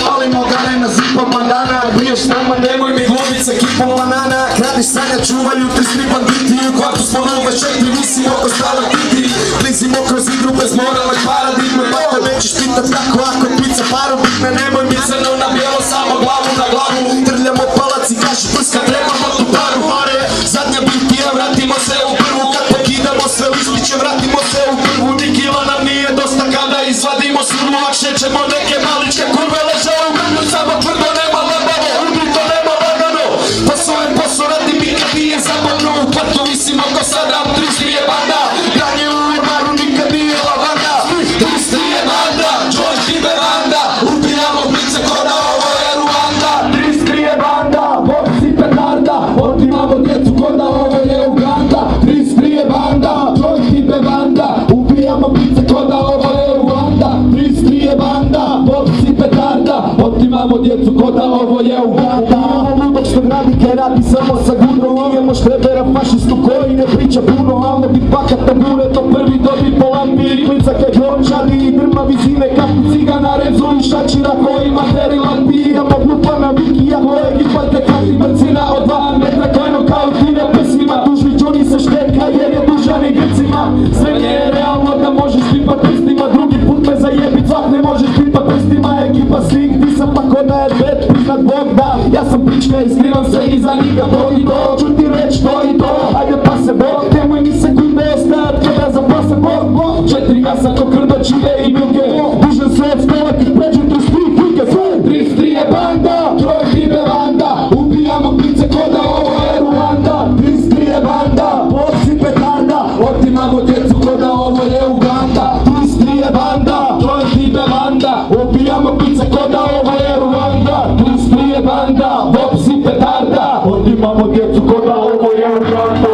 Palimo gane na zipom bandana, briješ nama, nemoj mi glumit sa kipom banana. Kradiš sanja, čuvaju te svi banditi, u kvartu smo na 24, visimo oko stala titi. Blizimo kroz igru bez moralne paradigme, bako nećeš pitat kako ako pica paru bitne. Nemoj mi crno na bijelo, samo glavu na glavu. Trljamo palac i kaši prska, trebamo tu paru pare. Zadnja bitija, vratimo se u prvu, kad pokidamo sve listiće, vratimo se u prvu. Ni kila nam nije dosta kada izvadimo srnu, lakše ćemo neke maličke kurve leže u grnu. Samo tvrdo, nema labavo, ubrito, nema lagano. Posao je posao, radi mi kad nije zabavno. U kvartu visimo ko Sadam, 33 je banda. Granje u ormaru, nikad nije lavanda. 33 je banda, George i Bevanda. Ubijamo blice ko da ovo je Ruanda. 33 je banda, boks i petarda. Otimamo djecu ko da ovo je Uganda. 33 je banda, George i Bevanda. Ubijamo blice ko da ovo je Ruanda. 33 je banda, boks i petarda. Otimamo djecu ko da ovo je Uganda. Imamo ludog što gradike radi samo sa gudrom. Imamo štrebera fašistu koji ne priča puno. Amo bit pakata gure, to prvi dobi po lampi. Klica kaj glončadi i drma vizine kapu cigana. Rezu i šačira koji materi lampi. Imamo glupana vikija koje gipate kakvi brcina. Od 2 metra kojno kao tine pesmima. Dužni Johnny se šteka jer je dužan i grcima. Sve nije je realno da možeš pipat prstima. Drugi put me zajebit, svak ne možeš pipat prstima. Ekipa svih ti sam pa ko da je bet priznat Bog da. Ja sam pička i skrivam se iza njega. To i to, ću ti reć to i to. Ajde pa se Bog, nemoj mi sekunde ostajat kada zapase Bog. 4 jasa ko krdo čive i milke. Dužan se od stola kad pređu 33 klike. 33 je banda, George i Bevanda. Ubijamo blice ko da ovo je Ruanda. 33 je banda, boks i petarda. Otimamo djecu ko da ovo je Uganda. 33 je banda, George i Bevanda. Ubijamo blice ko da ovo je Ruanda. 33 je banda, boks i petarda. Otimamo djecu ko da ovo je Uganda.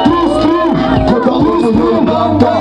33 ko da ovo je Uganda.